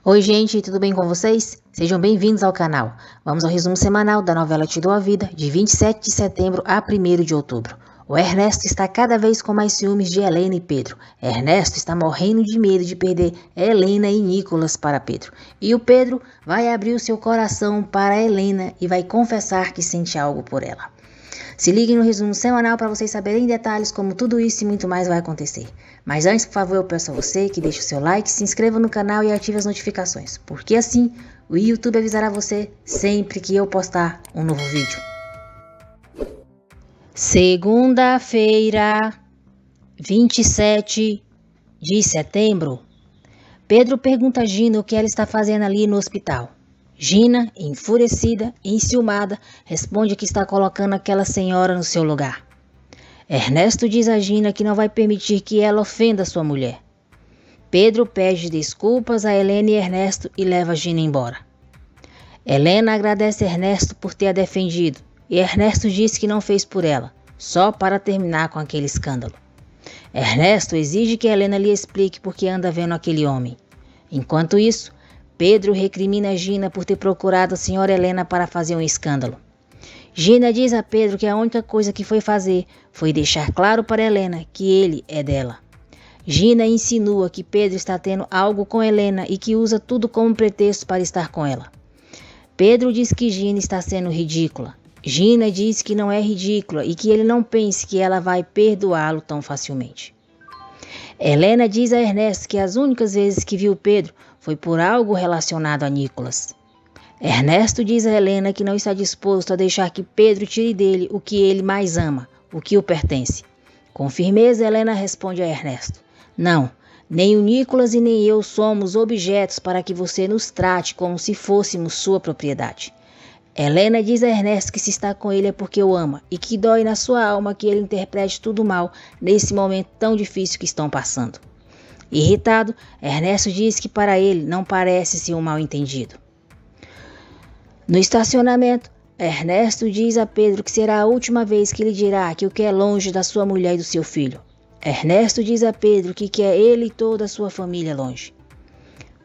Oi gente, tudo bem com vocês? Sejam bem-vindos ao canal. Vamos ao resumo semanal da novela Te Dou a Vida, de 27 de setembro a 1º de outubro. O Ernesto está cada vez com mais ciúmes de Helena e Pedro. Ernesto está morrendo de medo de perder Helena e Nicolas para Pedro. E o Pedro vai abrir o seu coração para Helena e vai confessar que sente algo por ela. Se liguem no resumo semanal para vocês saberem em detalhes como tudo isso e muito mais vai acontecer. Mas antes, por favor, eu peço a você que deixe o seu like, se inscreva no canal e ative as notificações, porque assim o YouTube avisará você sempre que eu postar um novo vídeo. Segunda-feira, 27 de setembro. Pedro pergunta a Gina o que ela está fazendo ali no hospital. Gina, enfurecida e enciumada, responde que está colocando aquela senhora no seu lugar. Ernesto diz a Gina que não vai permitir que ela ofenda sua mulher. Pedro pede desculpas a Helena e Ernesto e leva Gina embora. Helena agradece Ernesto por ter a defendido e Ernesto diz que não fez por ela, só para terminar com aquele escândalo. Ernesto exige que Helena lhe explique por que anda vendo aquele homem. Enquanto isso, Pedro recrimina Gina por ter procurado a senhora Helena para fazer um escândalo. Gina diz a Pedro que a única coisa que foi fazer foi deixar claro para Helena que ele é dela. Gina insinua que Pedro está tendo algo com Helena e que usa tudo como pretexto para estar com ela. Pedro diz que Gina está sendo ridícula. Gina diz que não é ridícula e que ele não pense que ela vai perdoá-lo tão facilmente. Helena diz a Ernesto que as únicas vezes que viu Pedro foi por algo relacionado a Nicolas. Ernesto diz a Helena que não está disposto a deixar que Pedro tire dele o que ele mais ama, o que o pertence. Com firmeza, Helena responde a Ernesto: "Não, nem o Nicolas e nem eu somos objetos para que você nos trate como se fôssemos sua propriedade." Helena diz a Ernesto que se está com ele é porque o ama e que dói na sua alma que ele interprete tudo mal nesse momento tão difícil que estão passando. Irritado, Ernesto diz que para ele não parece ser um mal-entendido. No estacionamento, Ernesto diz a Pedro que será a última vez que lhe dirá que o quer longe da sua mulher e do seu filho. Ernesto diz a Pedro que quer ele e toda a sua família longe.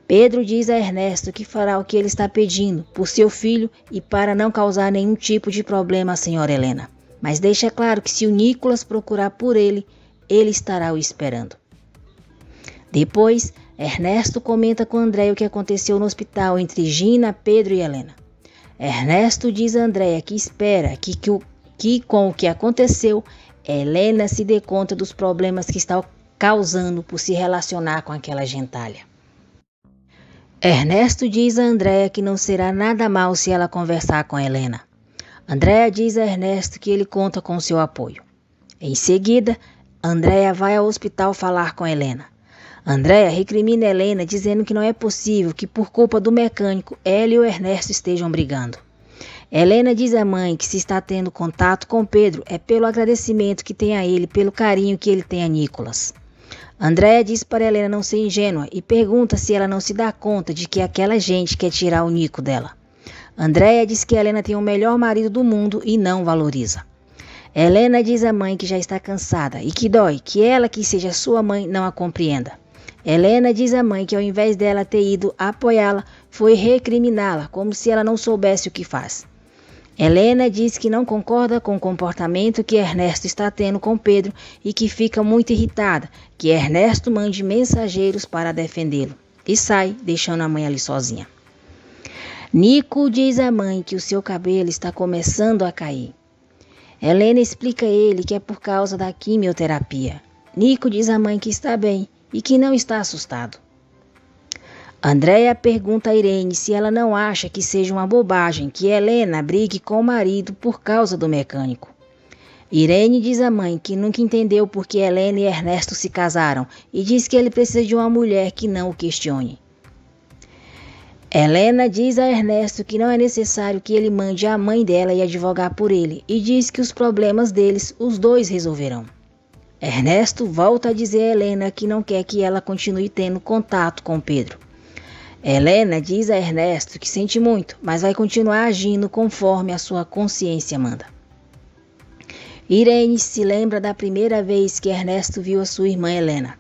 Pedro diz a Ernesto que fará o que ele está pedindo por seu filho e para não causar nenhum tipo de problema à senhora Helena. Mas deixa claro que se o Nicolas procurar por ele, ele estará o esperando. Depois, Ernesto comenta com Andréia o que aconteceu no hospital entre Gina, Pedro e Helena. Ernesto diz a Andréia que espera que com o que aconteceu, Helena se dê conta dos problemas que está causando por se relacionar com aquela gentalha. Ernesto diz a Andréia que não será nada mal se ela conversar com Helena. Andréia diz a Ernesto que ele conta com seu apoio. Em seguida, Andréia vai ao hospital falar com Helena. Andréia recrimina Helena dizendo que não é possível que por culpa do mecânico ela e o Ernesto estejam brigando. Helena diz à mãe que se está tendo contato com Pedro é pelo agradecimento que tem a ele, pelo carinho que ele tem a Nicolas. Andréia diz para Helena não ser ingênua e pergunta se ela não se dá conta de que aquela gente quer tirar o Nico dela. Andréia diz que Helena tem o melhor marido do mundo e não valoriza. Helena diz à mãe que já está cansada e que dói que ela, que seja sua mãe, não a compreenda. Helena diz à mãe que ao invés dela ter ido apoiá-la, foi recriminá-la, como se ela não soubesse o que faz. Helena diz que não concorda com o comportamento que Ernesto está tendo com Pedro e que fica muito irritada que Ernesto mande mensageiros para defendê-lo e sai, deixando a mãe ali sozinha. Nico diz à mãe que o seu cabelo está começando a cair. Helena explica a ele que é por causa da quimioterapia. Nico diz à mãe que está bem e que não está assustado. Andréia pergunta a Irene se ela não acha que seja uma bobagem que Helena brigue com o marido por causa do mecânico. Irene diz à mãe que nunca entendeu por que Helena e Ernesto se casaram e diz que ele precisa de uma mulher que não o questione. Helena diz a Ernesto que não é necessário que ele mande a mãe dela ir advogar por ele e diz que os problemas deles os dois resolverão. Ernesto volta a dizer a Helena que não quer que ela continue tendo contato com Pedro. Helena diz a Ernesto que sente muito, mas vai continuar agindo conforme a sua consciência manda. Irene se lembra da primeira vez que Ernesto viu a sua irmã Helena.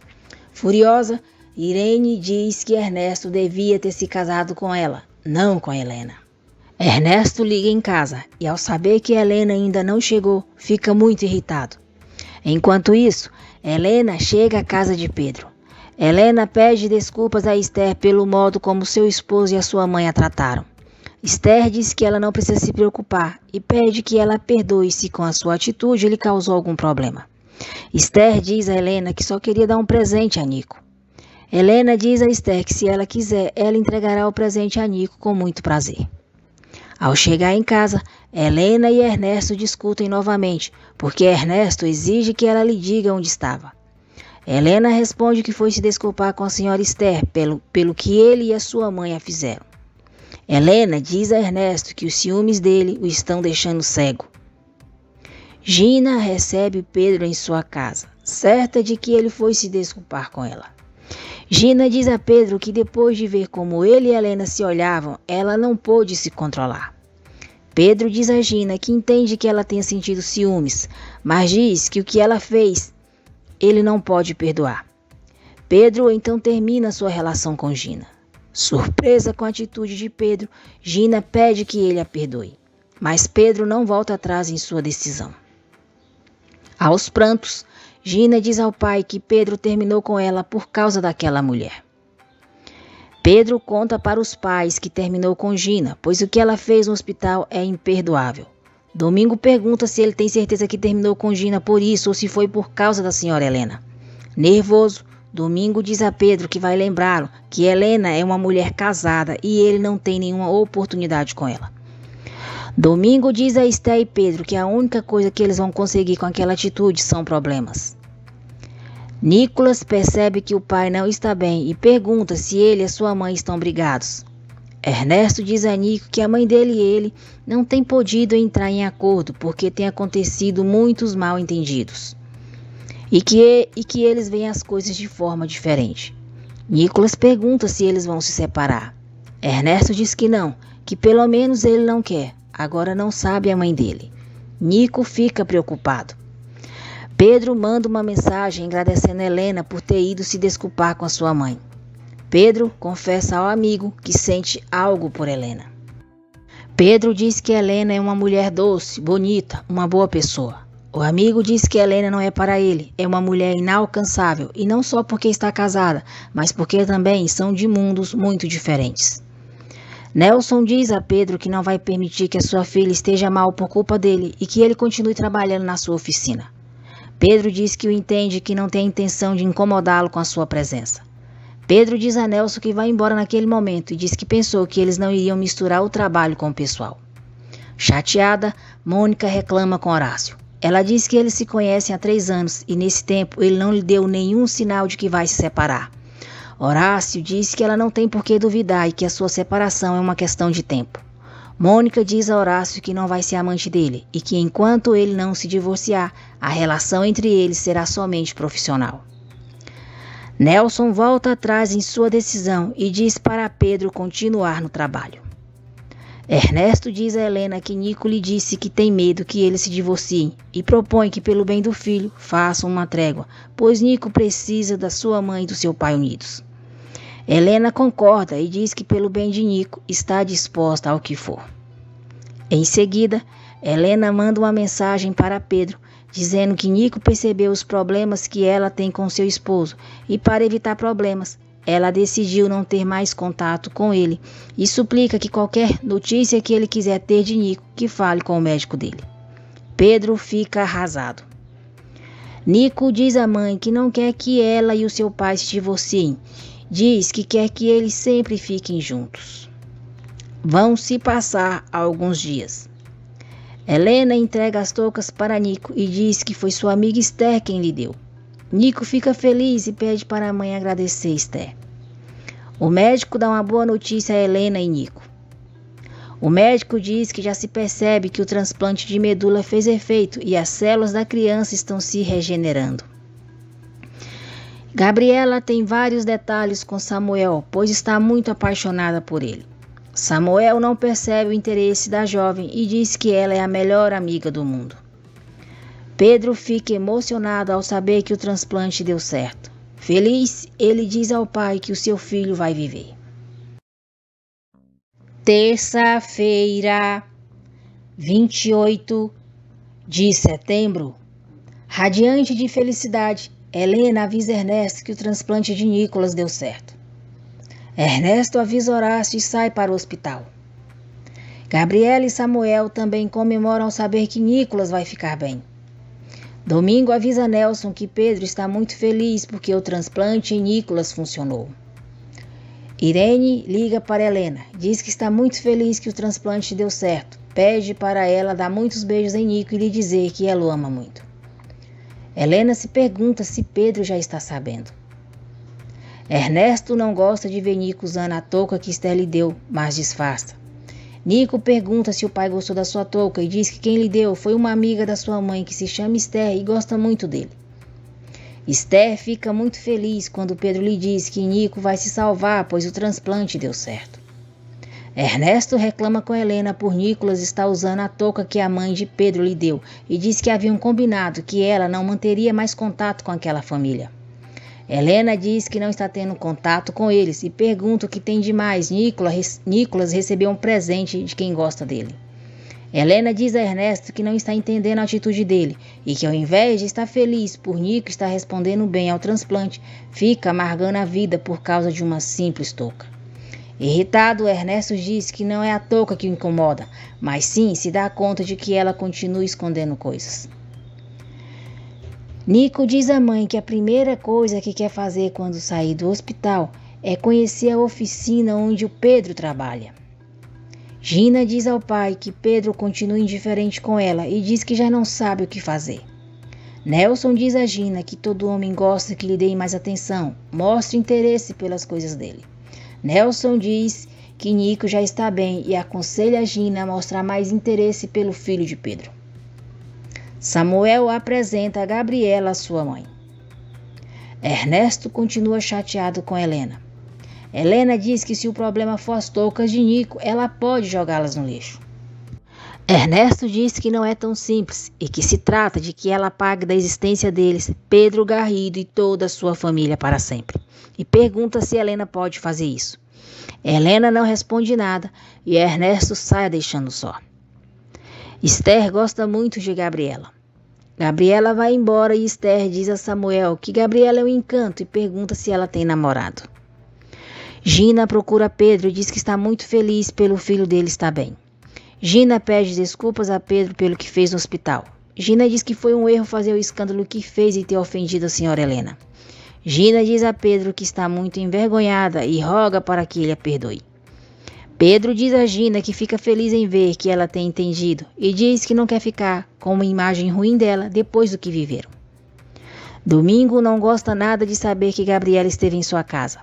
Furiosa, Irene diz que Ernesto devia ter se casado com ela, não com Helena. Ernesto liga em casa e, ao saber que Helena ainda não chegou, fica muito irritado. Enquanto isso, Helena chega à casa de Pedro. Helena pede desculpas a Esther pelo modo como seu esposo e a sua mãe a trataram. Esther diz que ela não precisa se preocupar e pede que ela perdoe se com a sua atitude ele causou algum problema. Esther diz a Helena que só queria dar um presente a Nico. Helena diz a Esther que se ela quiser, ela entregará o presente a Nico com muito prazer. Ao chegar em casa, Helena e Ernesto discutem novamente, porque Ernesto exige que ela lhe diga onde estava. Helena responde que foi se desculpar com a senhora Esther pelo que ele e a sua mãe a fizeram. Helena diz a Ernesto que os ciúmes dele o estão deixando cego. Gina recebe Pedro em sua casa, certa de que ele foi se desculpar com ela. Gina diz a Pedro que depois de ver como ele e Helena se olhavam, ela não pôde se controlar. Pedro diz a Gina que entende que ela tenha sentido ciúmes, mas diz que o que ela fez, ele não pode perdoar. Pedro então termina sua relação com Gina. Surpresa com a atitude de Pedro, Gina pede que ele a perdoe, mas Pedro não volta atrás em sua decisão. Aos prantos, Gina diz ao pai que Pedro terminou com ela por causa daquela mulher. Pedro conta para os pais que terminou com Gina, pois o que ela fez no hospital é imperdoável. Domingo pergunta se ele tem certeza que terminou com Gina por isso ou se foi por causa da senhora Helena. Nervoso, Domingo diz a Pedro que vai lembrá-lo que Helena é uma mulher casada e ele não tem nenhuma oportunidade com ela. Domingo diz a Esther e Pedro que a única coisa que eles vão conseguir com aquela atitude são problemas. Nicolas percebe que o pai não está bem e pergunta se ele e a sua mãe estão brigados. Ernesto diz a Nico que a mãe dele e ele não têm podido entrar em acordo porque tem acontecido muitos mal-entendidos e que eles veem as coisas de forma diferente. Nicolas pergunta se eles vão se separar. Ernesto diz que não, que pelo menos ele não quer, agora não sabe a mãe dele. Nico fica preocupado. Pedro manda uma mensagem agradecendo Helena por ter ido se desculpar com a sua mãe. Pedro confessa ao amigo que sente algo por Helena. Pedro diz que Helena é uma mulher doce, bonita, uma boa pessoa. O amigo diz que Helena não é para ele, é uma mulher inalcançável, e não só porque está casada, mas porque também são de mundos muito diferentes. Nelson diz a Pedro que não vai permitir que a sua filha esteja mal por culpa dele e que ele continue trabalhando na sua oficina. Pedro diz que o entende e que não tem a intenção de incomodá-lo com a sua presença. Pedro diz a Nelson que vai embora naquele momento e diz que pensou que eles não iriam misturar o trabalho com o pessoal. Chateada, Mônica reclama com Horácio. Ela diz que eles se conhecem há 3 anos e nesse tempo ele não lhe deu nenhum sinal de que vai se separar. Horácio diz que ela não tem por que duvidar e que a sua separação é uma questão de tempo. Mônica diz a Horácio que não vai ser amante dele e que enquanto ele não se divorciar, a relação entre eles será somente profissional. Nelson volta atrás em sua decisão e diz para Pedro continuar no trabalho. Ernesto diz a Helena que Nico lhe disse que tem medo que eles se divorciem e propõe que pelo bem do filho façam uma trégua, pois Nico precisa da sua mãe e do seu pai unidos. Helena concorda e diz que pelo bem de Nico está disposta ao que for. Em seguida, Helena manda uma mensagem para Pedro, dizendo que Nico percebeu os problemas que ela tem com seu esposo e para evitar problemas, ela decidiu não ter mais contato com ele e suplica que qualquer notícia que ele quiser ter de Nico, que fale com o médico dele. Pedro fica arrasado. Nico diz à mãe que não quer que ela e o seu pai se divorciem. Diz que quer que eles sempre fiquem juntos. Vão se passar alguns dias. Helena entrega as toucas para Nico e diz que foi sua amiga Esther quem lhe deu. Nico fica feliz e pede para a mãe agradecer Esther. O médico dá uma boa notícia a Helena e Nico. O médico diz que já se percebe que o transplante de medula fez efeito e as células da criança estão se regenerando. Gabriela tem vários detalhes com Samuel, pois está muito apaixonada por ele. Samuel não percebe o interesse da jovem e diz que ela é a melhor amiga do mundo. Pedro fica emocionado ao saber que o transplante deu certo. Feliz, ele diz ao pai que o seu filho vai viver. Terça-feira, 28 de setembro. Radiante de felicidade, Helena avisa Ernesto que o transplante de Nicolas deu certo. Ernesto avisa Horácio e sai para o hospital. Gabriela e Samuel também comemoram ao saber que Nicolas vai ficar bem. Domingo avisa Nelson que Pedro está muito feliz porque o transplante em Nicolas funcionou. Irene liga para Helena, diz que está muito feliz que o transplante deu certo, pede para ela dar muitos beijos em Nico e lhe dizer que ela o ama muito. Helena se pergunta se Pedro já está sabendo. Ernesto não gosta de ver Nico usando a touca que Esther lhe deu, mas disfarça. Nico pergunta se o pai gostou da sua touca e diz que quem lhe deu foi uma amiga da sua mãe que se chama Esther e gosta muito dele. Esther fica muito feliz quando Pedro lhe diz que Nico vai se salvar, pois o transplante deu certo. Ernesto reclama com Helena por Nicolas estar usando a touca que a mãe de Pedro lhe deu e diz que haviam combinado que ela não manteria mais contato com aquela família. Helena diz que não está tendo contato com eles e pergunta o que tem de mais. Nicolas recebeu um presente de quem gosta dele. Helena diz a Ernesto que não está entendendo a atitude dele e que ao invés de estar feliz por Nico estar respondendo bem ao transplante, fica amargando a vida por causa de uma simples touca. Irritado, Ernesto diz que não é a touca que o incomoda, mas sim se dá conta de que ela continua escondendo coisas. Nico diz à mãe que a primeira coisa que quer fazer quando sair do hospital é conhecer a oficina onde o Pedro trabalha. Gina diz ao pai que Pedro continua indiferente com ela e diz que já não sabe o que fazer. Nelson diz a Gina que todo homem gosta que lhe deem mais atenção, mostre interesse pelas coisas dele. Nelson diz que Nico já está bem e aconselha a Gina a mostrar mais interesse pelo filho de Pedro. Samuel apresenta a Gabriela à sua mãe. Ernesto continua chateado com Helena. Helena diz que se o problema for as toucas de Nico, ela pode jogá-las no lixo. Ernesto diz que não é tão simples e que se trata de que ela pague da existência deles, Pedro Garrido e toda a sua família para sempre. E pergunta se Helena pode fazer isso. Helena não responde nada e Ernesto sai deixando só. Esther gosta muito de Gabriela. Gabriela vai embora e Esther diz a Samuel que Gabriela é um encanto e pergunta se ela tem namorado. Gina procura Pedro e diz que está muito feliz pelo filho dele estar bem. Gina pede desculpas a Pedro pelo que fez no hospital. Gina diz que foi um erro fazer o escândalo que fez e ter ofendido a senhora Helena. Gina diz a Pedro que está muito envergonhada e roga para que ele a perdoe. Pedro diz a Gina que fica feliz em ver que ela tem entendido e diz que não quer ficar com uma imagem ruim dela depois do que viveram. Domingo não gosta nada de saber que Gabriela esteve em sua casa.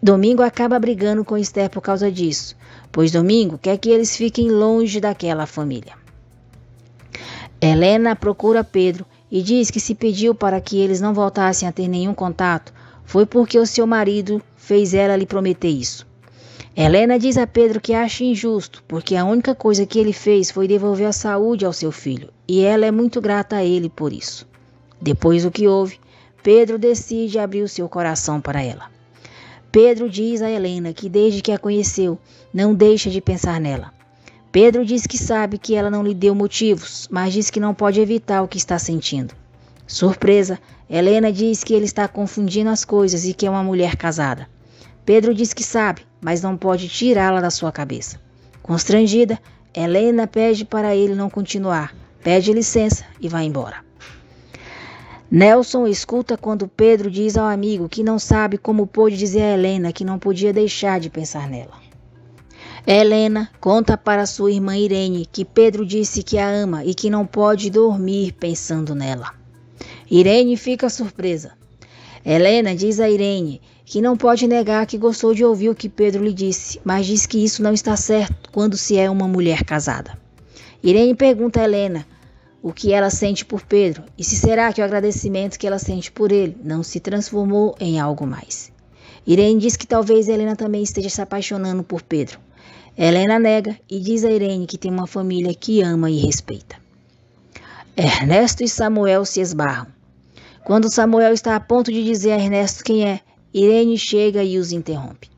Domingo acaba brigando com Esther por causa disso, pois Domingo quer que eles fiquem longe daquela família. Helena procura Pedro e diz que se pediu para que eles não voltassem a ter nenhum contato foi porque o seu marido fez ela lhe prometer isso. Helena diz a Pedro que acha injusto, porque a única coisa que ele fez foi devolver a saúde ao seu filho, e ela é muito grata a ele por isso. Depois do que houve, Pedro decide abrir o seu coração para ela. Pedro diz a Helena que desde que a conheceu, não deixa de pensar nela. Pedro diz que sabe que ela não lhe deu motivos, mas diz que não pode evitar o que está sentindo. Surpresa, Helena diz que ele está confundindo as coisas e que é uma mulher casada. Pedro diz que sabe, mas não pode tirá-la da sua cabeça. Constrangida, Helena pede para ele não continuar, pede licença e vai embora. Nelson escuta quando Pedro diz ao amigo que não sabe como pôde dizer a Helena que não podia deixar de pensar nela. Helena conta para sua irmã Irene que Pedro disse que a ama e que não pode dormir pensando nela. Irene fica surpresa. Helena diz a Irene que não pode negar que gostou de ouvir o que Pedro lhe disse, mas diz que isso não está certo quando se é uma mulher casada. Irene pergunta a Helena o que ela sente por Pedro e se será que o agradecimento que ela sente por ele não se transformou em algo mais. Irene diz que talvez Helena também esteja se apaixonando por Pedro. Helena nega e diz a Irene que tem uma família que ama e respeita. Ernesto e Samuel se esbarram. Quando Samuel está a ponto de dizer a Ernesto quem é, Irene chega e os interrompe.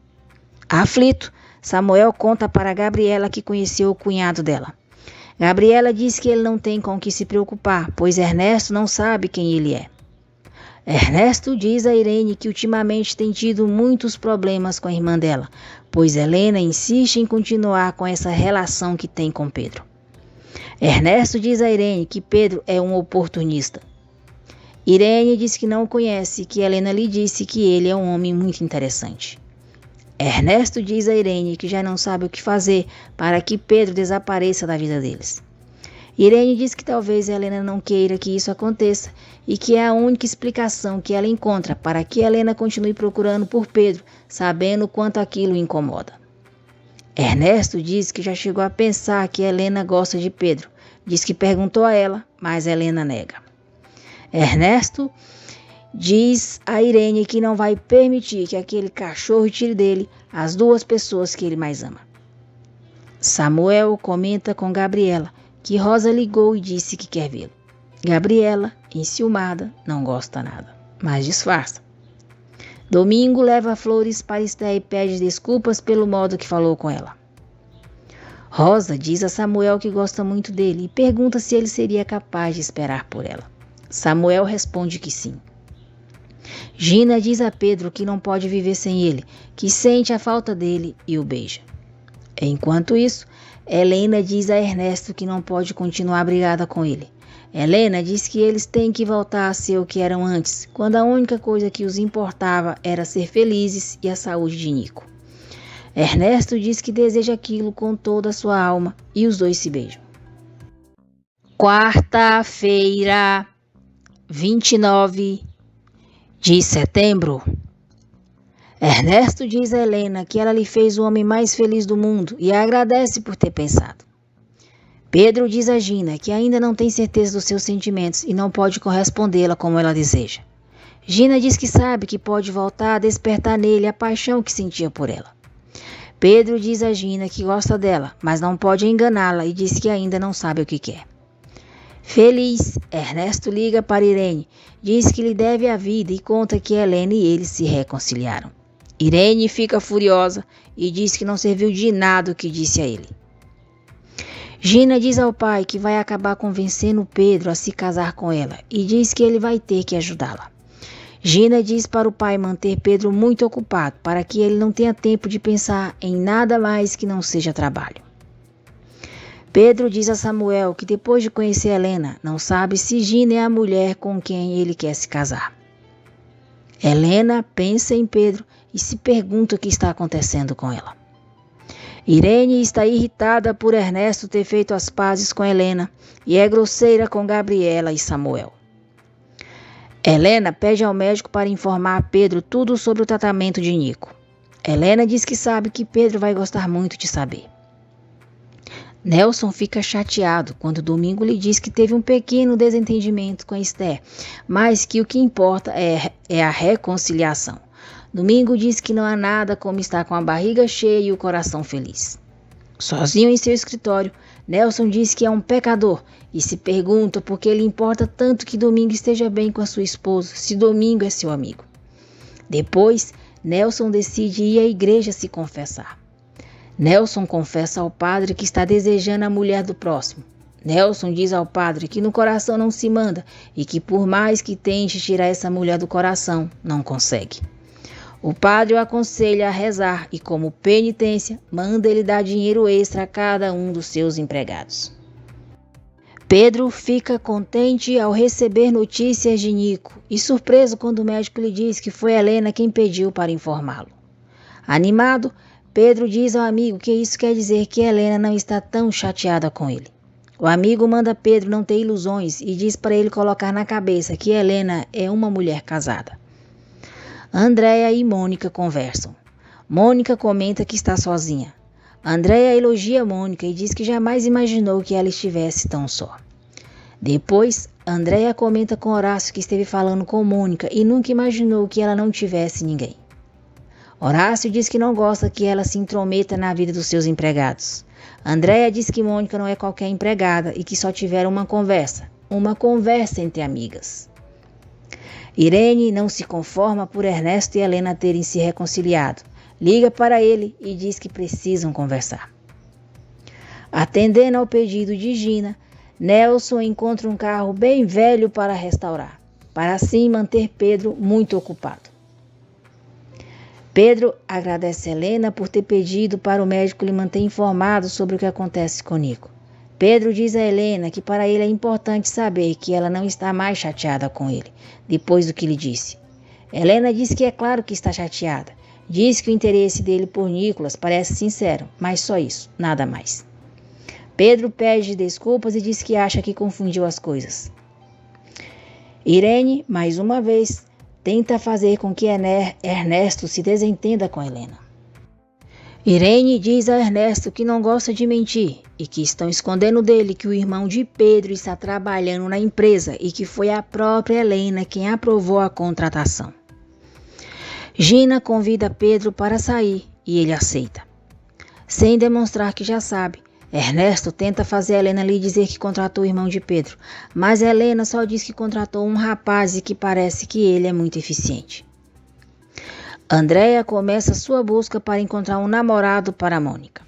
Aflito, Samuel conta para Gabriela que conheceu o cunhado dela. Gabriela diz que ele não tem com o que se preocupar, pois Ernesto não sabe quem ele é. Ernesto diz a Irene que ultimamente tem tido muitos problemas com a irmã dela, pois Helena insiste em continuar com essa relação que tem com Pedro. Ernesto diz a Irene que Pedro é um oportunista. Irene diz que não o conhece e que Helena lhe disse que ele é um homem muito interessante. Ernesto diz a Irene que já não sabe o que fazer para que Pedro desapareça da vida deles. Irene diz que talvez Helena não queira que isso aconteça e que é a única explicação que ela encontra para que Helena continue procurando por Pedro, sabendo o quanto aquilo o incomoda. Ernesto diz que já chegou a pensar que Helena gosta de Pedro. Diz que perguntou a ela, mas Helena nega. Ernesto diz a Irene que não vai permitir que aquele cachorro tire dele as duas pessoas que ele mais ama. Samuel comenta com Gabriela que Rosa ligou e disse que quer vê-lo. Gabriela, enciumada, não gosta nada, mas disfarça. Domingo leva flores para Esther e pede desculpas pelo modo que falou com ela. Rosa diz a Samuel que gosta muito dele e pergunta se ele seria capaz de esperar por ela. Samuel responde que sim. Gina diz a Pedro que não pode viver sem ele, que sente a falta dele e o beija. Enquanto isso, Helena diz a Ernesto que não pode continuar brigada com ele. Helena diz que eles têm que voltar a ser o que eram antes, quando a única coisa que os importava era ser felizes e a saúde de Nico. Ernesto diz que deseja aquilo com toda a sua alma e os dois se beijam. Quarta-feira, 29 de setembro. Ernesto diz a Helena que ela lhe fez o homem mais feliz do mundo e a agradece por ter pensado. Pedro diz a Gina que ainda não tem certeza dos seus sentimentos e não pode correspondê-la como ela deseja. Gina diz que sabe que pode voltar a despertar nele a paixão que sentia por ela. Pedro diz a Gina que gosta dela, mas não pode enganá-la e diz que ainda não sabe o que quer. Feliz, Ernesto liga para Irene, diz que lhe deve a vida e conta que Helena e ele se reconciliaram. Irene fica furiosa e diz que não serviu de nada o que disse a ele. Gina diz ao pai que vai acabar convencendo Pedro a se casar com ela e diz que ele vai ter que ajudá-la. Gina diz para o pai manter Pedro muito ocupado para que ele não tenha tempo de pensar em nada mais que não seja trabalho. Pedro diz a Samuel que depois de conhecer Helena, não sabe se Gina é a mulher com quem ele quer se casar. Helena pensa em Pedro e se pergunta o que está acontecendo com ela. Irene está irritada por Ernesto ter feito as pazes com Helena e é grosseira com Gabriela e Samuel. Helena pede ao médico para informar a Pedro tudo sobre o tratamento de Nico. Helena diz que sabe que Pedro vai gostar muito de saber. Nelson fica chateado quando Domingo lhe diz que teve um pequeno desentendimento com Esther, mas que o que importa é a reconciliação. Domingo diz que não há nada como estar com a barriga cheia e o coração feliz. Sozinho em seu escritório, Nelson diz que é um pecador e se pergunta por que ele importa tanto que Domingo esteja bem com a sua esposa, se Domingo é seu amigo. Depois, Nelson decide ir à igreja se confessar. Nelson confessa ao padre que está desejando a mulher do próximo. Nelson diz ao padre que no coração não se manda e que por mais que tente tirar essa mulher do coração, não consegue. O padre o aconselha a rezar e, como penitência, manda ele dar dinheiro extra a cada um dos seus empregados. Pedro fica contente ao receber notícias de Nico e surpreso quando o médico lhe diz que foi Helena quem pediu para informá-lo. Animado, Pedro diz ao amigo que isso quer dizer que Helena não está tão chateada com ele. O amigo manda Pedro não ter ilusões e diz para ele colocar na cabeça que Helena é uma mulher casada. Andréia e Mônica conversam. Mônica comenta que está sozinha. Andréia elogia Mônica e diz que jamais imaginou que ela estivesse tão só. Depois, Andréia comenta com Horácio que esteve falando com Mônica e nunca imaginou que ela não tivesse ninguém. Horácio diz que não gosta que ela se intrometa na vida dos seus empregados. Andréia diz que Mônica não é qualquer empregada e que só tiveram uma conversa entre amigas. Irene não se conforma por Ernesto e Helena terem se reconciliado. Liga para ele e diz que precisam conversar. Atendendo ao pedido de Gina, Nelson encontra um carro bem velho para restaurar, para assim manter Pedro muito ocupado. Pedro agradece Helena por ter pedido para o médico lhe manter informado sobre o que acontece com Nico. Pedro diz a Helena que para ele é importante saber que ela não está mais chateada com ele, depois do que lhe disse. Helena diz que é claro que está chateada. Diz que o interesse dele por Nicolas parece sincero, mas só isso, nada mais. Pedro pede desculpas e diz que acha que confundiu as coisas. Irene, mais uma vez, tenta fazer com que Ernesto se desentenda com Helena. Irene diz a Ernesto que não gosta de mentir e que estão escondendo dele que o irmão de Pedro está trabalhando na empresa e que foi a própria Helena quem aprovou a contratação. Gina convida Pedro para sair e ele aceita. Sem demonstrar que já sabe, Ernesto tenta fazer Helena lhe dizer que contratou o irmão de Pedro, mas Helena só diz que contratou um rapaz e que parece que ele é muito eficiente. Andréia começa sua busca para encontrar um namorado para Mônica.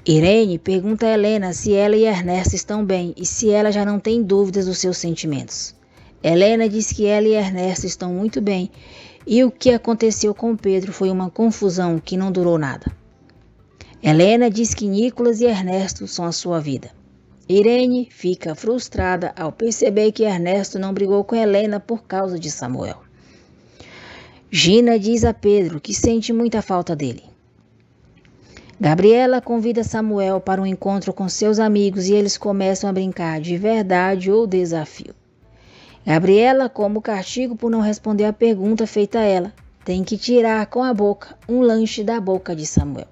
Irene pergunta a Helena se ela e Ernesto estão bem e se ela já não tem dúvidas dos seus sentimentos. Helena diz que ela e Ernesto estão muito bem e o que aconteceu com Pedro foi uma confusão que não durou nada. Helena diz que Nicolas e Ernesto são a sua vida. Irene fica frustrada ao perceber que Ernesto não brigou com Helena por causa de Samuel. Gina diz a Pedro que sente muita falta dele. Gabriela convida Samuel para um encontro com seus amigos e eles começam a brincar de verdade ou desafio. Gabriela, como castigo por não responder a pergunta feita a ela, tem que tirar com a boca um lanche da boca de Samuel.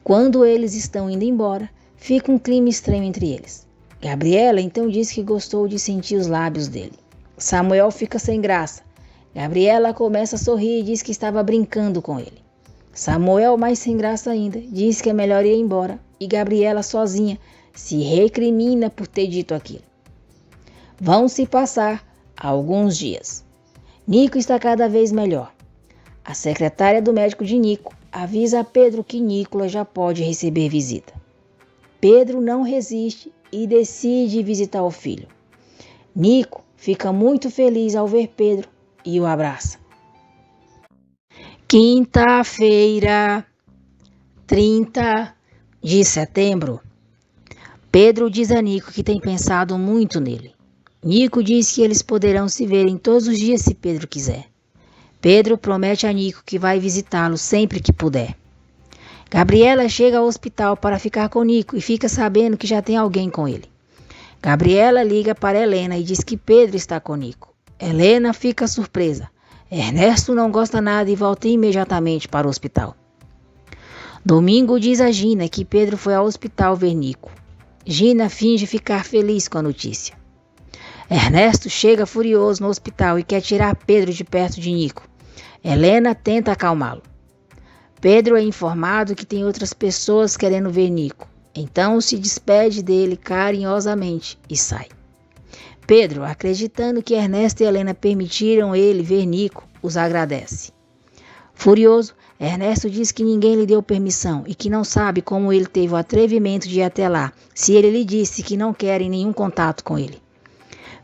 Quando eles estão indo embora, fica um clima estranho entre eles. Gabriela então diz que gostou de sentir os lábios dele. Samuel fica sem graça. Gabriela começa a sorrir e diz que estava brincando com ele. Samuel, mais sem graça ainda, diz que é melhor ir embora e Gabriela sozinha se recrimina por ter dito aquilo. Vão se passar alguns dias. Nico está cada vez melhor. A secretária do médico de Nico avisa a Pedro que Nicolas já pode receber visita. Pedro não resiste e decide visitar o filho. Nico fica muito feliz ao ver Pedro e o abraça. Quinta-feira, 30 de setembro. Pedro diz a Nico que tem pensado muito nele. Nico diz que eles poderão se verem todos os dias se Pedro quiser. Pedro promete a Nico que vai visitá-lo sempre que puder. Gabriela chega ao hospital para ficar com Nico e fica sabendo que já tem alguém com ele. Gabriela liga para Helena e diz que Pedro está com Nico. Helena fica surpresa. Ernesto não gosta nada e volta imediatamente para o hospital. Domingo diz a Gina que Pedro foi ao hospital ver Nico. Gina finge ficar feliz com a notícia. Ernesto chega furioso no hospital e quer tirar Pedro de perto de Nico. Helena tenta acalmá-lo. Pedro é informado que tem outras pessoas querendo ver Nico. Então se despede dele carinhosamente e sai. Pedro, acreditando que Ernesto e Helena permitiram ele ver Nico, os agradece. Furioso, Ernesto diz que ninguém lhe deu permissão e que não sabe como ele teve o atrevimento de ir até lá, se ele lhe disse que não querem nenhum contato com ele.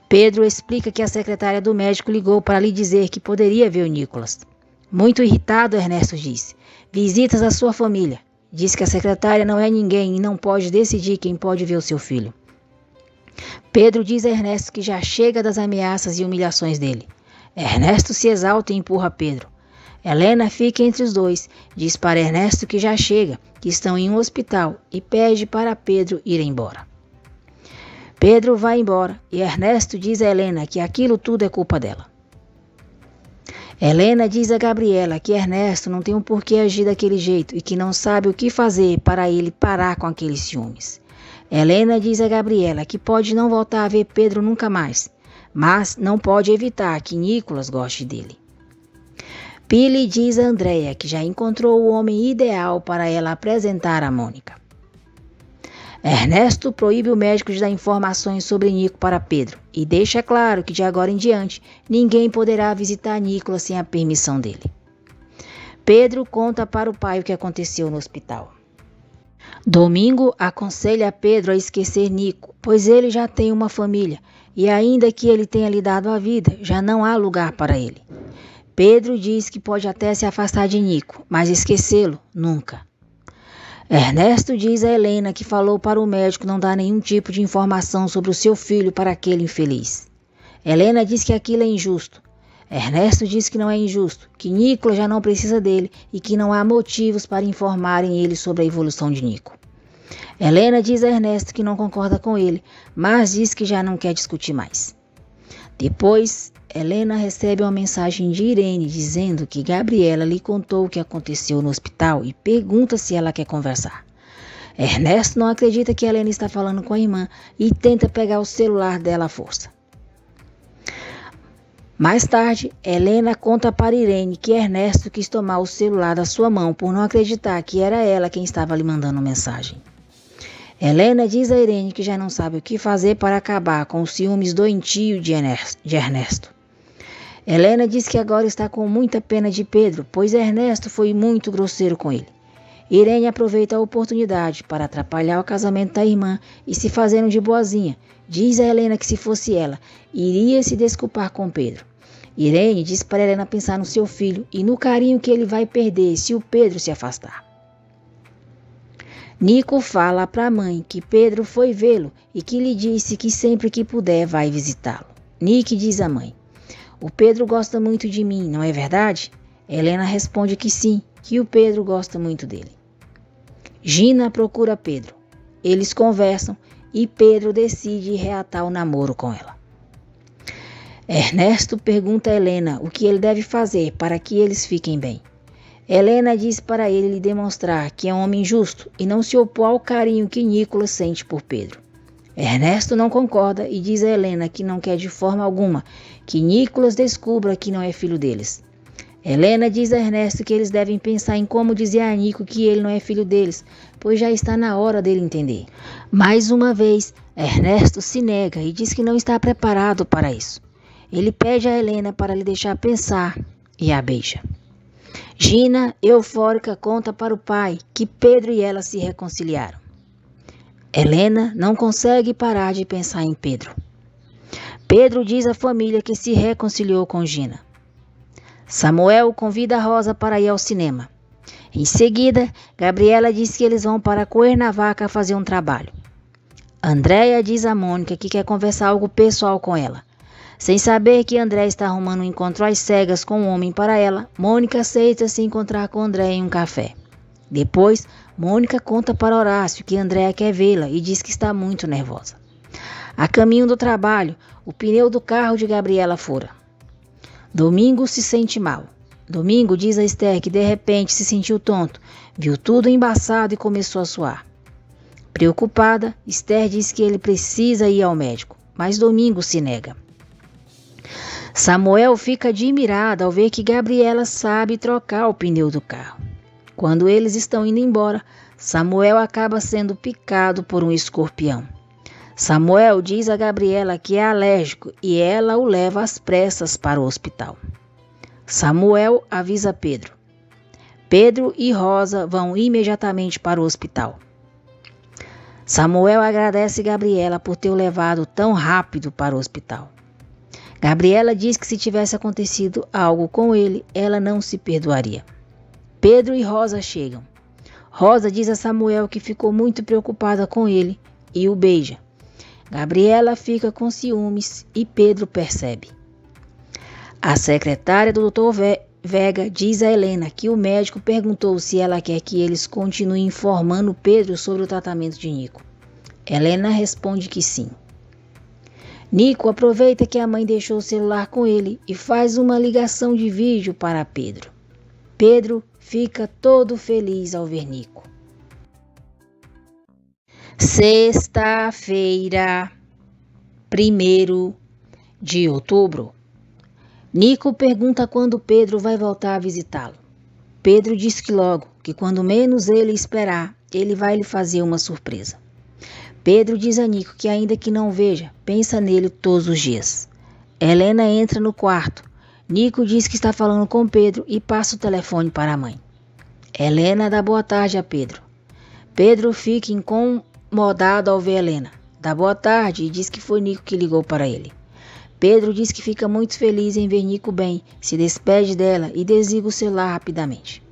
Pedro explica que a secretária do médico ligou para lhe dizer que poderia ver o Nicolas. Muito irritado, Ernesto disse: visitas à sua família. Diz que a secretária não é ninguém e não pode decidir quem pode ver o seu filho. Pedro diz a Ernesto que já chega das ameaças e humilhações dele. Ernesto se exalta e empurra Pedro. Helena fica entre os dois, diz para Ernesto que já chega, que estão em um hospital e pede para Pedro ir embora. Pedro vai embora e Ernesto diz a Helena que aquilo tudo é culpa dela. Helena diz a Gabriela que Ernesto não tem um porquê agir daquele jeito e que não sabe o que fazer para ele parar com aqueles ciúmes. Helena diz a Gabriela que pode não voltar a ver Pedro nunca mais, mas não pode evitar que Nicolas goste dele. Pili diz a Andréia que já encontrou o homem ideal para ela apresentar a Mônica. Ernesto proíbe o médico de dar informações sobre Nico para Pedro e deixa claro que de agora em diante ninguém poderá visitar Nicolas sem a permissão dele. Pedro conta para o pai o que aconteceu no hospital. Domingo aconselha Pedro a esquecer Nico, pois ele já tem uma família e ainda que ele tenha lhe dado a vida, já não há lugar para ele. Pedro diz que pode até se afastar de Nico, mas esquecê-lo, nunca. Ernesto diz a Helena que falou para o médico não dar nenhum tipo de informação sobre o seu filho para aquele infeliz. Helena diz que aquilo é injusto. Ernesto diz que não é injusto, que Nicolas já não precisa dele e que não há motivos para informarem ele sobre a evolução de Nico. Helena diz a Ernesto que não concorda com ele, mas diz que já não quer discutir mais. Depois, Helena recebe uma mensagem de Irene dizendo que Gabriela lhe contou o que aconteceu no hospital e pergunta se ela quer conversar. Ernesto não acredita que Helena está falando com a irmã e tenta pegar o celular dela à força. Mais tarde, Helena conta para Irene que Ernesto quis tomar o celular da sua mão por não acreditar que era ela quem estava lhe mandando mensagem. Helena diz a Irene que já não sabe o que fazer para acabar com os ciúmes doentio de Ernesto. Helena diz que agora está com muita pena de Pedro, pois Ernesto foi muito grosseiro com ele. Irene aproveita a oportunidade para atrapalhar o casamento da irmã e se fazendo de boazinha. Diz a Helena que se fosse ela, iria se desculpar com Pedro. Irene diz para Helena pensar no seu filho e no carinho que ele vai perder se o Pedro se afastar. Nico fala para a mãe que Pedro foi vê-lo e que lhe disse que sempre que puder vai visitá-lo. Nick diz à mãe: "O Pedro gosta muito de mim, não é verdade?" Helena responde que sim, que o Pedro gosta muito dele. Gina procura Pedro. Eles conversam e Pedro decide reatar o namoro com ela. Ernesto pergunta a Helena o que ele deve fazer para que eles fiquem bem. Helena diz para ele lhe demonstrar que é um homem justo e não se opor ao carinho que Nicolas sente por Pedro. Ernesto não concorda e diz a Helena que não quer de forma alguma que Nicolas descubra que não é filho deles. Helena diz a Ernesto que eles devem pensar em como dizer a Nico que ele não é filho deles, pois já está na hora dele entender. Mais uma vez, Ernesto se nega e diz que não está preparado para isso. Ele pede a Helena para lhe deixar pensar e a beija. Gina, eufórica, conta para o pai que Pedro e ela se reconciliaram. Helena não consegue parar de pensar em Pedro. Pedro diz à família que se reconciliou com Gina. Samuel convida a Rosa para ir ao cinema. Em seguida, Gabriela diz que eles vão para Cuernavaca fazer um trabalho. Andréia diz a Mônica que quer conversar algo pessoal com ela. Sem saber que André está arrumando um encontro às cegas com um homem para ela, Mônica aceita se encontrar com André em um café. Depois, Mônica conta para Horácio que Andréia quer vê-la e diz que está muito nervosa. A caminho do trabalho, o pneu do carro de Gabriela fura. Domingo se sente mal. Domingo diz a Esther que de repente se sentiu tonto, viu tudo embaçado e começou a suar. Preocupada, Esther diz que ele precisa ir ao médico, mas Domingo se nega. Samuel fica admirado ao ver que Gabriela sabe trocar o pneu do carro. Quando eles estão indo embora, Samuel acaba sendo picado por um escorpião. Samuel diz a Gabriela que é alérgico e ela o leva às pressas para o hospital. Samuel avisa Pedro. Pedro e Rosa vão imediatamente para o hospital. Samuel agradece Gabriela por ter o levado tão rápido para o hospital. Gabriela diz que se tivesse acontecido algo com ele, ela não se perdoaria. Pedro e Rosa chegam. Rosa diz a Samuel que ficou muito preocupada com ele e o beija. Gabriela fica com ciúmes e Pedro percebe. A secretária do Dr. Vega diz a Helena que o médico perguntou se ela quer que eles continuem informando Pedro sobre o tratamento de Nico. Helena responde que sim. Nico aproveita que a mãe deixou o celular com ele e faz uma ligação de vídeo para Pedro. Pedro fica todo feliz ao ver Nico. Sexta-feira, 1º de outubro. Nico pergunta quando Pedro vai voltar a visitá-lo. Pedro diz que logo, que quando menos ele esperar, ele vai lhe fazer uma surpresa. Pedro diz a Nico que ainda que não veja, pensa nele todos os dias. Helena entra no quarto. Nico diz que está falando com Pedro e passa o telefone para a mãe. Helena dá boa tarde a Pedro. Pedro fica incomodado ao ver Helena. Dá boa tarde e diz que foi Nico que ligou para ele. Pedro diz que fica muito feliz em ver Nico bem, se despede dela e desliga o celular rapidamente.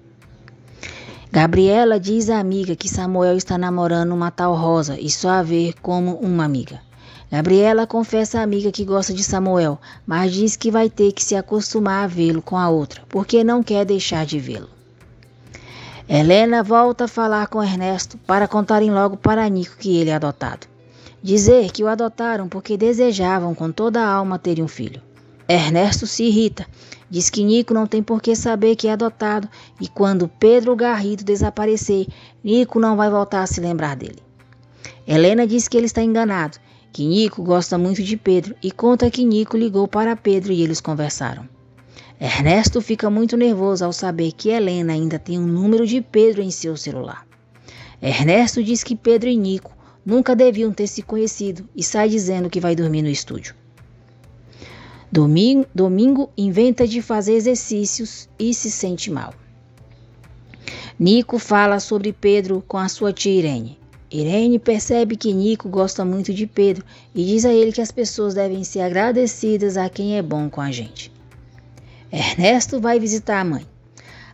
Gabriela diz à amiga que Samuel está namorando uma tal Rosa e só a ver como uma amiga. Gabriela confessa à amiga que gosta de Samuel, mas diz que vai ter que se acostumar a vê-lo com a outra, porque não quer deixar de vê-lo. Helena volta a falar com Ernesto para contarem logo para Nico que ele é adotado. Dizer que o adotaram porque desejavam com toda a alma ter um filho. Ernesto se irrita, diz que Nico não tem por que saber que é adotado e quando Pedro Garrido desaparecer, Nico não vai voltar a se lembrar dele. Helena diz que ele está enganado, que Nico gosta muito de Pedro e conta que Nico ligou para Pedro e eles conversaram. Ernesto fica muito nervoso ao saber que Helena ainda tem um número de Pedro em seu celular. Ernesto diz que Pedro e Nico nunca deviam ter se conhecido e sai dizendo que vai dormir no estúdio. Domingo inventa de fazer exercícios e se sente mal. Nico fala sobre Pedro com a sua tia Irene. Irene percebe que Nico gosta muito de Pedro e diz a ele que as pessoas devem ser agradecidas a quem é bom com a gente. Ernesto vai visitar a mãe.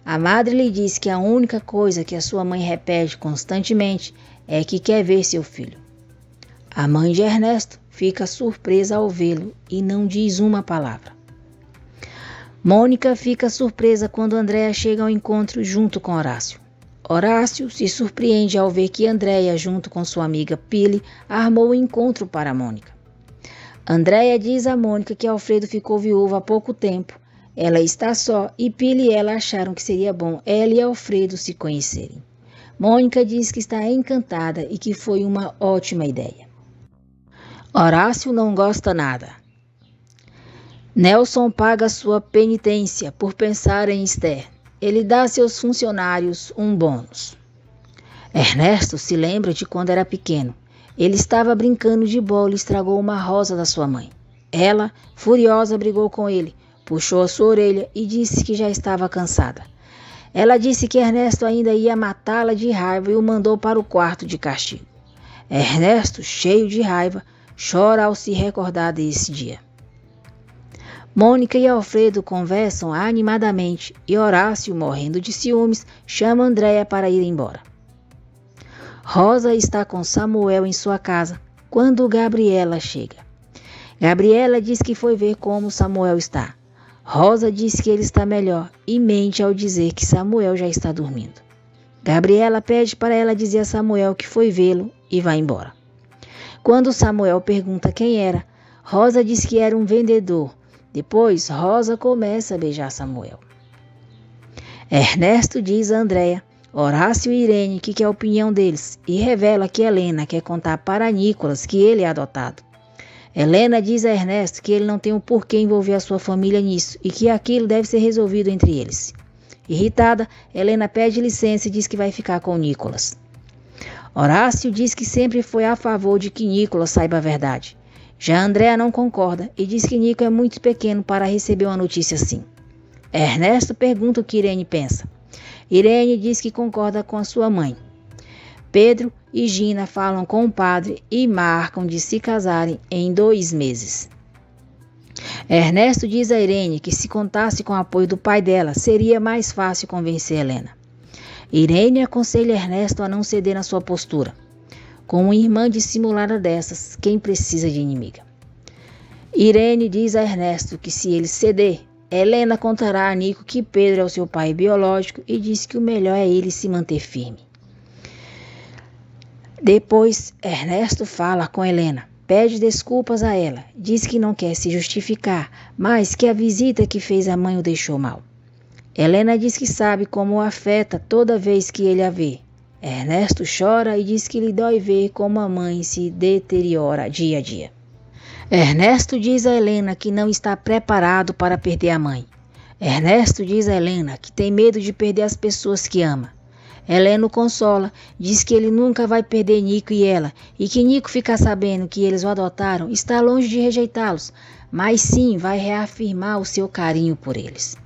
A madre lhe diz que a única coisa que a sua mãe repete constantemente é que quer ver seu filho. A mãe de Ernesto fica surpresa ao vê-lo e não diz uma palavra. Mônica fica surpresa quando Andréia chega ao encontro junto com Horácio. Horácio se surpreende ao ver que Andréia, junto com sua amiga Pili, armou o encontro para Mônica. Andréia diz a Mônica que Alfredo ficou viúvo há pouco tempo. Ela está só e Pili e ela acharam que seria bom ela e Alfredo se conhecerem. Mônica diz que está encantada e que foi uma ótima ideia. Horácio não gosta nada. Nelson paga sua penitência por pensar em Esther. Ele dá a seus funcionários um bônus. Ernesto se lembra de quando era pequeno. Ele estava brincando de bola e estragou uma rosa da sua mãe. Ela, furiosa, brigou com ele, puxou a sua orelha e disse que já estava cansada. Ela disse que Ernesto ainda ia matá-la de raiva e o mandou para o quarto de castigo. Ernesto, cheio de raiva, chora ao se recordar desse dia. Mônica e Alfredo conversam animadamente e Horácio, morrendo de ciúmes, chama Andréia para ir embora. Rosa está com Samuel em sua casa quando Gabriela chega. Gabriela diz que foi ver como Samuel está. Rosa diz que ele está melhor e mente ao dizer que Samuel já está dormindo. Gabriela pede para ela dizer a Samuel que foi vê-lo e vai embora. Quando Samuel pergunta quem era, Rosa diz que era um vendedor. Depois, Rosa começa a beijar Samuel. Ernesto diz a Andréia, Horácio e Irene que quer a opinião deles e revela que Helena quer contar para Nicolas que ele é adotado. Helena diz a Ernesto que ele não tem o porquê envolver a sua família nisso e que aquilo deve ser resolvido entre eles. Irritada, Helena pede licença e diz que vai ficar com Nicolas. Horácio diz que sempre foi a favor de que Nicolas saiba a verdade. Já Andréia não concorda e diz que Nico é muito pequeno para receber uma notícia assim. Ernesto pergunta o que Irene pensa. Irene diz que concorda com a sua mãe. Pedro e Gina falam com o padre e marcam de se casarem em 2 meses. Ernesto diz a Irene que se contasse com o apoio do pai dela, seria mais fácil convencer Helena. Irene aconselha Ernesto a não ceder na sua postura. Com uma irmã dissimulada dessas, quem precisa de inimiga? Irene diz a Ernesto que se ele ceder, Helena contará a Nico que Pedro é o seu pai biológico e diz que o melhor é ele se manter firme. Depois, Ernesto fala com Helena, pede desculpas a ela, diz que não quer se justificar, mas que a visita que fez à mãe o deixou mal. Helena diz que sabe como o afeta toda vez que ele a vê. Ernesto chora e diz que lhe dói ver como a mãe se deteriora dia a dia. Ernesto diz a Helena que não está preparado para perder a mãe. Ernesto diz a Helena que tem medo de perder as pessoas que ama. Helena o consola, diz que ele nunca vai perder Nico e ela, e que Nico ficar sabendo que eles o adotaram está longe de rejeitá-los, mas sim vai reafirmar o seu carinho por eles.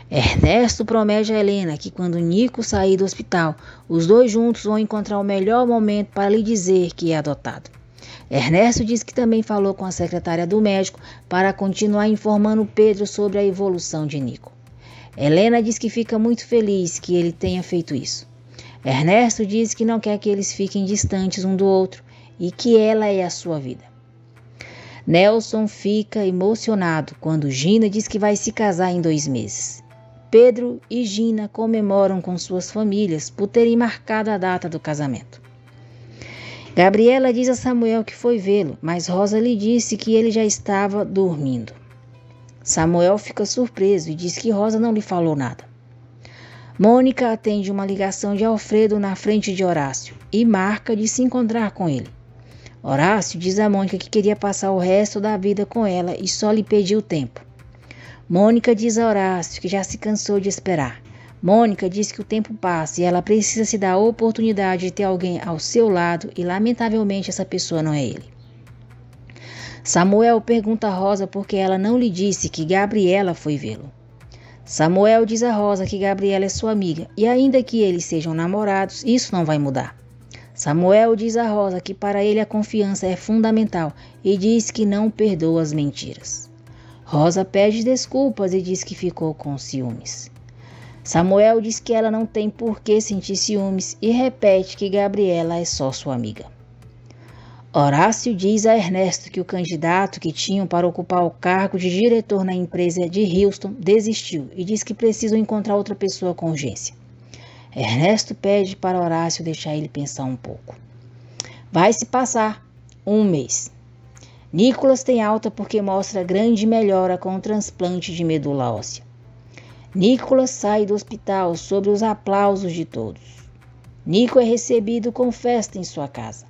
Ernesto promete a Helena que quando Nico sair do hospital, os dois juntos vão encontrar o melhor momento para lhe dizer que é adotado. Ernesto diz que também falou com a secretária do médico para continuar informando Pedro sobre a evolução de Nico. Helena diz que fica muito feliz que ele tenha feito isso. Ernesto diz que não quer que eles fiquem distantes um do outro e que ela é a sua vida. Nelson fica emocionado quando Gina diz que vai se casar em 2 meses. Pedro e Gina comemoram com suas famílias por terem marcado a data do casamento. Gabriela diz a Samuel que foi vê-lo, mas Rosa lhe disse que ele já estava dormindo. Samuel fica surpreso e diz que Rosa não lhe falou nada. Mônica atende uma ligação de Alfredo na frente de Horácio e marca de se encontrar com ele. Horácio diz a Mônica que queria passar o resto da vida com ela e só lhe pediu tempo. Mônica diz a Horácio que já se cansou de esperar. Mônica diz que o tempo passa e ela precisa se dar a oportunidade de ter alguém ao seu lado e lamentavelmente essa pessoa não é ele. Samuel pergunta a Rosa por que ela não lhe disse que Gabriela foi vê-lo. Samuel diz a Rosa que Gabriela é sua amiga e ainda que eles sejam namorados, isso não vai mudar. Samuel diz a Rosa que para ele a confiança é fundamental e diz que não perdoa as mentiras. Rosa pede desculpas e diz que ficou com ciúmes. Samuel diz que ela não tem por que sentir ciúmes e repete que Gabriela é só sua amiga. Horácio diz a Ernesto que o candidato que tinham para ocupar o cargo de diretor na empresa de Houston desistiu e diz que precisam encontrar outra pessoa com urgência. Ernesto pede para Horácio deixar ele pensar um pouco. Vai se passar 1 mês. Nicolas tem alta porque mostra grande melhora com o transplante de medula óssea. Nicolas sai do hospital sob os aplausos de todos. Nico é recebido com festa em sua casa.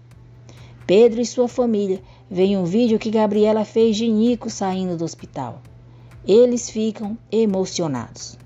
Pedro e sua família veem um vídeo que Gabriela fez de Nico saindo do hospital. Eles ficam emocionados.